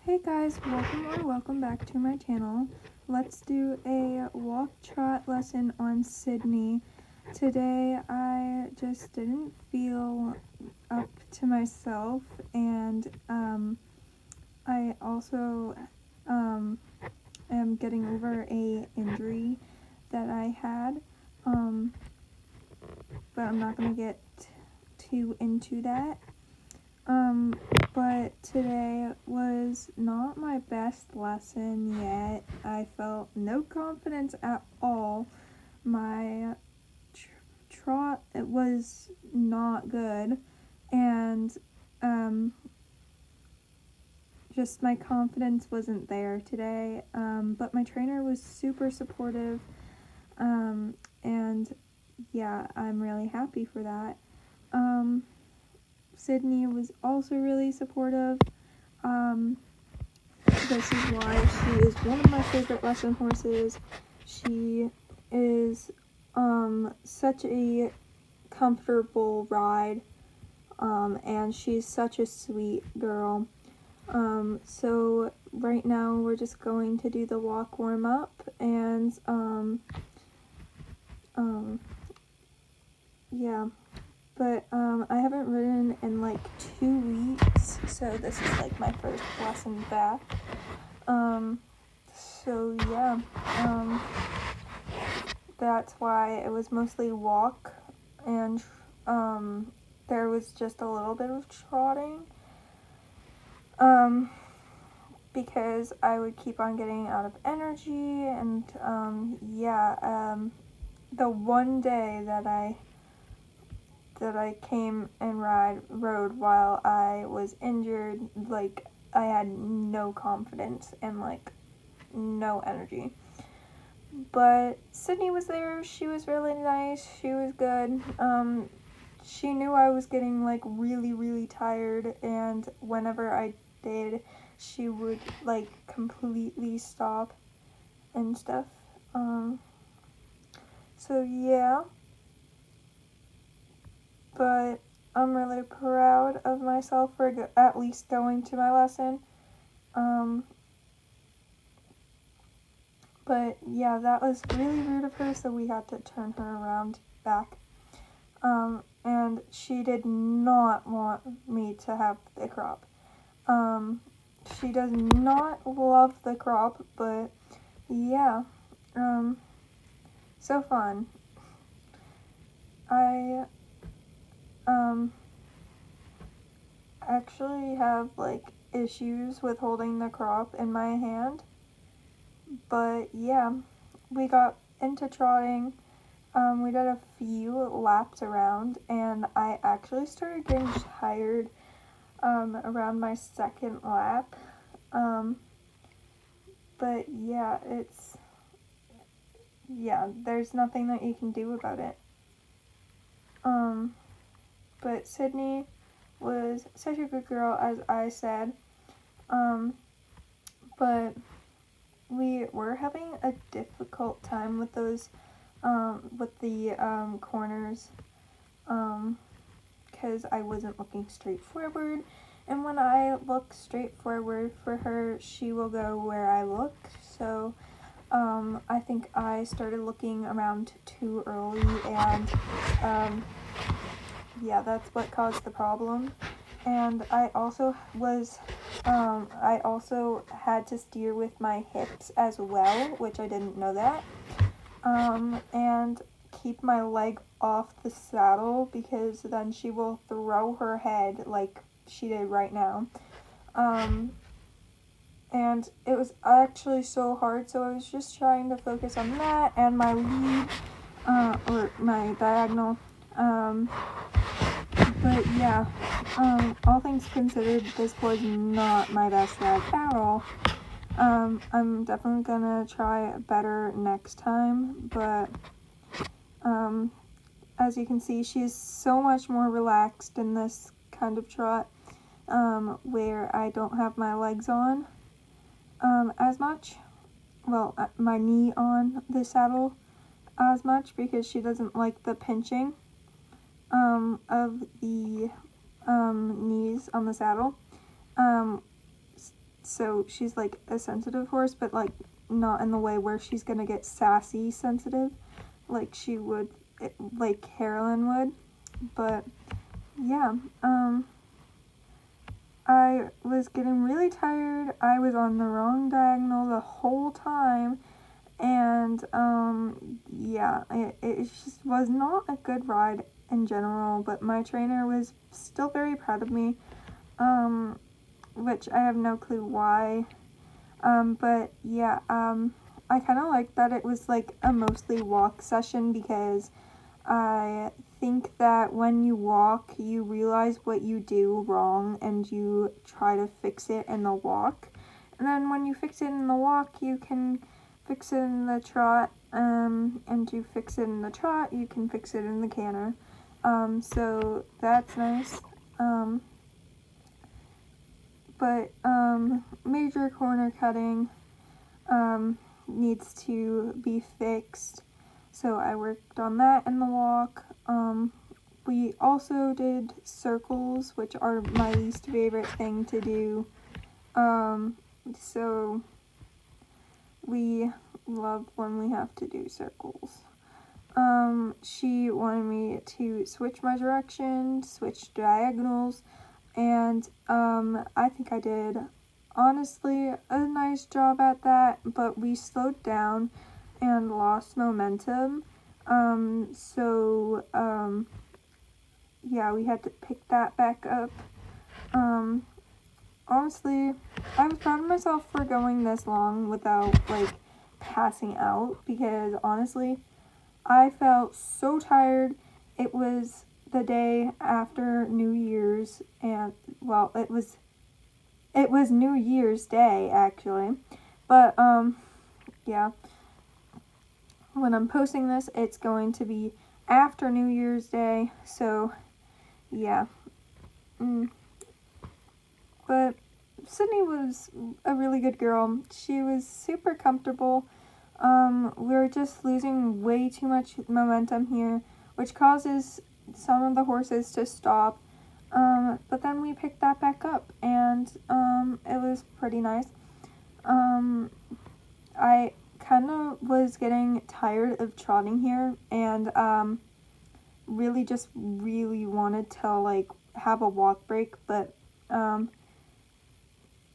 Hey guys, welcome back to my channel. Let's do a walk trot lesson on Sydney. Today I just didn't feel up to myself, and I also am getting over a injury that I had, but I'm not gonna get too into that. But today was not my best lesson yet. I felt no confidence at all. My trot, it was not good, and just my confidence wasn't there today. But my trainer was super supportive, and yeah, I'm really happy for that. Sydney was also really supportive. This is why she is one of my favorite lesson horses. She is such a comfortable ride, and she's such a sweet girl. So right now we're just going to do the walk warm up, and yeah. But I haven't ridden in like 2 weeks, so this is like my first lesson back. So yeah, that's why it was mostly walk, and there was just a little bit of trotting, because I would keep on getting out of energy, and the one day that I came and rode while I was injured, like, I had no confidence and like no energy. But Sydney was there. She was really nice. She was good. She knew I was getting like really tired, and whenever I did, she would like completely stop and stuff. So yeah. But I'm really proud of myself for at least going to my lesson. But yeah, that was really rude of her, so we had to turn her around back. And she did not want me to have the crop. She does not love the crop, but yeah, so fun. I actually have like issues with holding the crop in my hand, but yeah, we got into trotting. We did a few laps around, and I actually started getting tired around my second lap. But yeah, there's nothing that you can do about it. But Sydney was such a good girl, as I said. But we were having a difficult time with those, with the corners, because I wasn't looking straight forward. And when I look straight forward for her, she will go where I look. So I think I started looking around too early, and yeah, that's what caused the problem. And I also had to steer with my hips as well, which I didn't know that. And keep my leg off the saddle, because then she will throw her head like she did right now. And it was actually so hard, so I was just trying to focus on that and my lead, or my diagonal. But yeah, all things considered, this was not my best ride at all. I'm definitely gonna try better next time, but as you can see, she's so much more relaxed in this kind of trot, where I don't have my legs on as much. Well, my knee on the saddle as much, because she doesn't like the pinching of the knees on the saddle. so she's like a sensitive horse, but like not in the way where she's gonna get sassy sensitive like she would, like Carolyn would. But yeah, I was getting really tired. I was on the wrong diagonal the whole time, and yeah, it just was not a good ride in general, but my trainer was still very proud of me, which I have no clue why. But yeah, I kind of like that it was like a mostly walk session, because I think that when you walk, you realize what you do wrong and you try to fix it in the walk. And then when you fix it in the walk, you can fix it in the trot, and you fix it in the trot, you can fix it in the canter. So that's nice. But major corner cutting needs to be fixed, so I worked on that in the walk. We also did circles, which are my least favorite thing to do. So we love when we have to do circles. She wanted me to switch my direction, switch diagonals, and I think I did honestly a nice job at that, but we slowed down and lost momentum. Yeah, we had to pick that back up. Honestly, I was proud of myself for going this long without like passing out, because honestly, I felt so tired. It was the day after New Year's, and well, it was New Year's Day actually. But yeah. When I'm posting this, it's going to be after New Year's Day, so yeah. But Sydney was a really good girl. She was super comfortable. We were just losing way too much momentum here, which causes some of the horses to stop. But then we picked that back up, and it was pretty nice. I kind of was getting tired of trotting here, and really wanted to like have a walk break, but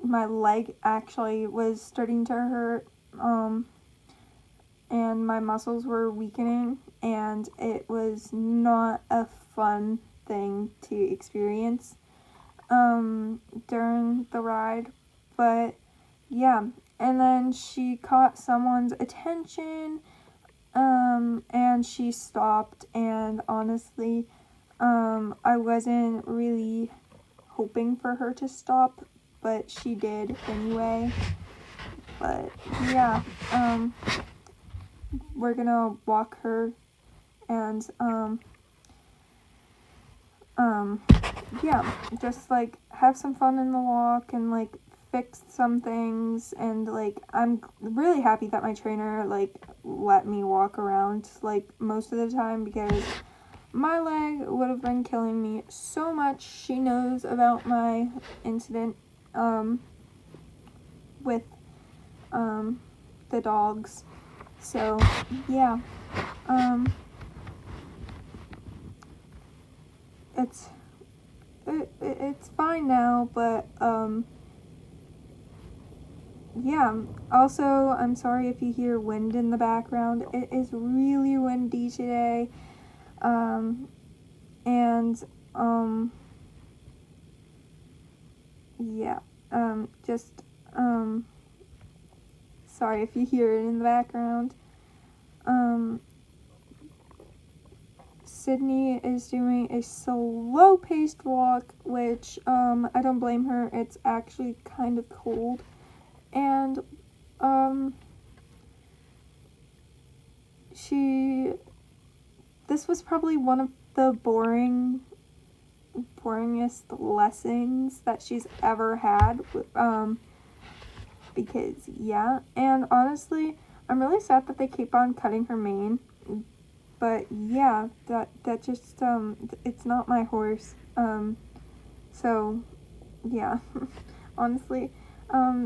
my leg actually was starting to hurt, and my muscles were weakening, and it was not a fun thing to experience during the ride. But yeah, and then she caught someone's attention, and she stopped, and honestly, I wasn't really hoping for her to stop, but she did anyway. But yeah, we're gonna walk her, and yeah, just like have some fun in the walk and like fix some things. And like I'm really happy that my trainer like let me walk around like most of the time, because my leg would have been killing me so much. She knows about my incident with the dogs, so yeah. It's fine now, but yeah. Also, I'm sorry if you hear wind in the background. It is really windy today, and yeah, just sorry if you hear it in the background. Sydney is doing a slow-paced walk, which I don't blame her. It's actually kind of cold, and this was probably one of the boringest lessons that she's ever had, because yeah. And honestly, I'm really sad that they keep on cutting her mane, but yeah, that just it's not my horse, so yeah. Honestly,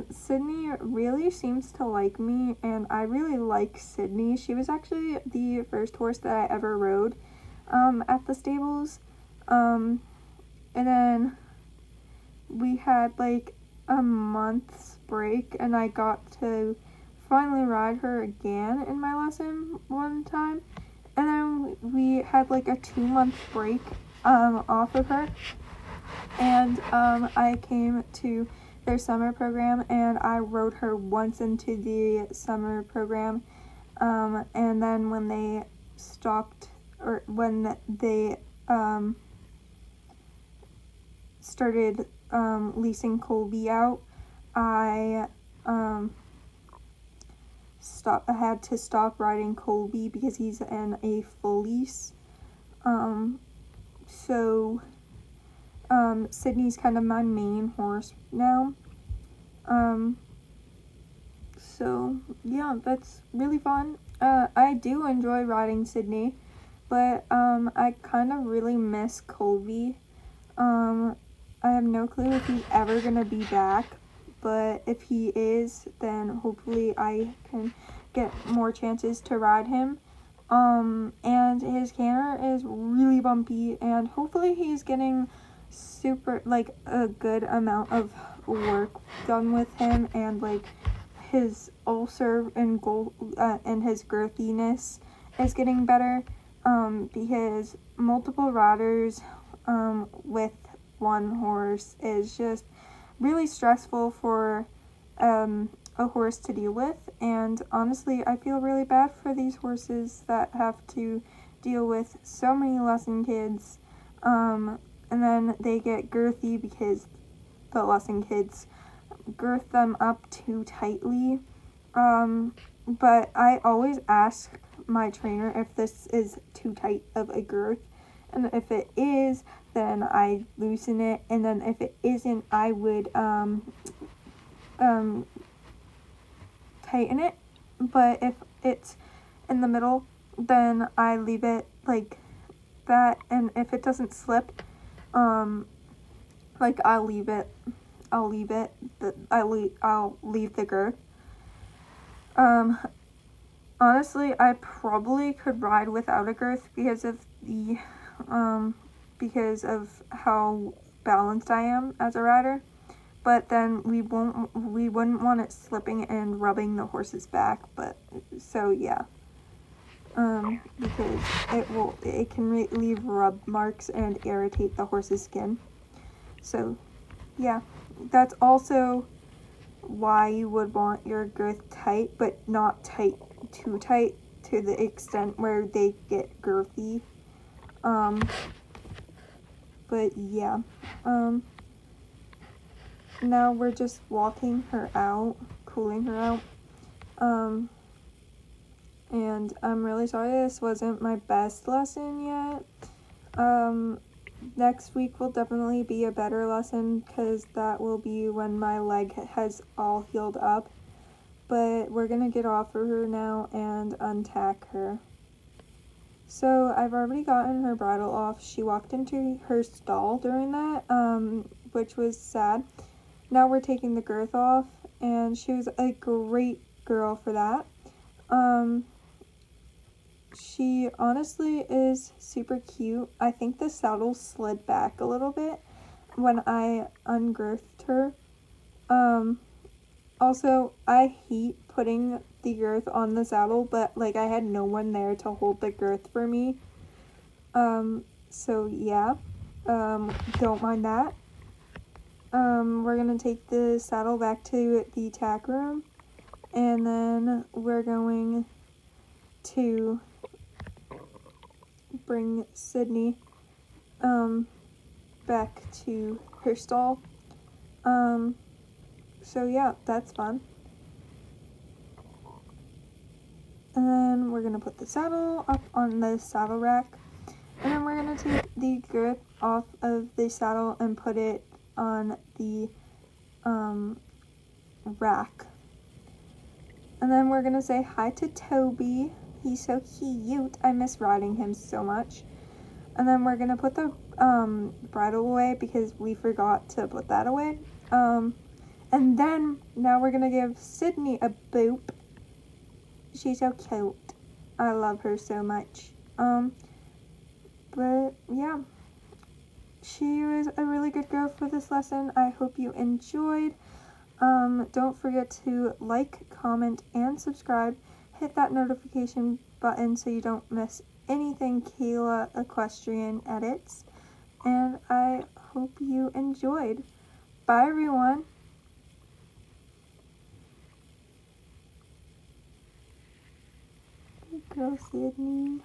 Sydney really seems to like me, and I really like Sydney. She was actually the first horse that I ever rode at the stables. And then we had like a month's break, and I got to finally ride her again in my lesson one time. And then we had like a 2-month break off of her, and I came to their summer program, and I rode her once into the summer program, and then when they stopped, or when they started leasing Colby out, I had to stop riding Colby because he's in a full lease. So Sydney's kind of my main horse now. So yeah, that's really fun. I do enjoy riding Sydney, but I kind of really miss Colby. I have no clue if he's ever gonna be back, but if he is, then hopefully I can get more chances to ride him. And his canter is really bumpy, and hopefully he's getting super, like, a good amount of work done with him, and like his ulcer and and his girthiness is getting better, because multiple riders with one horse is just really stressful for a horse to deal with. And honestly, I feel really bad for these horses that have to deal with so many lesson kids, and then they get girthy because the lesson kids girth them up too tightly. But I always ask my trainer if this is too tight of a girth, and if it is, then I loosen it, and then if it isn't, I would tighten it. But if it's in the middle, then I leave it like that, and if it doesn't slip, like I'll leave the girth. Honestly, I probably could ride without a girth because of how balanced I am as a rider. But then we wouldn't want it slipping and rubbing the horse's back. But so yeah, because it can leave rub marks and irritate the horse's skin. So yeah, that's also why you would want your girth tight, but not too tight to the extent where they get girthy. But yeah, now we're just walking her out, cooling her out. And I'm really sorry this wasn't my best lesson yet. Next week will definitely be a better lesson, because that will be when my leg has all healed up. But we're gonna get off of her now and untack her. So I've already gotten her bridle off. She walked into her stall during that, which was sad. Now we're taking the girth off, and she was a great girl for that. She honestly is super cute. I think the saddle slid back a little bit when I ungirthed her. Also, I hate putting the girth on the saddle, but like I had no one there to hold the girth for me. So yeah, don't mind that. We're gonna take the saddle back to the tack room, and then we're going to bring Sydney back to her stall. So yeah, that's fun. And then we're gonna put the saddle up on the saddle rack, and then we're gonna take the girth off of the saddle and put it on the rack. And then we're gonna say hi to Toby. He's so cute. I miss riding him so much. And then we're gonna put the bridle away because we forgot to put that away. And then, now we're gonna give Sydney a boop. She's so cute. I love her so much. But yeah, she was a really good girl for this lesson. I hope you enjoyed. Don't forget to like, comment, and subscribe. Hit that notification button so you don't miss anything Kayla Equestrian edits. And I hope you enjoyed. Bye, everyone. Good girl, Sydney.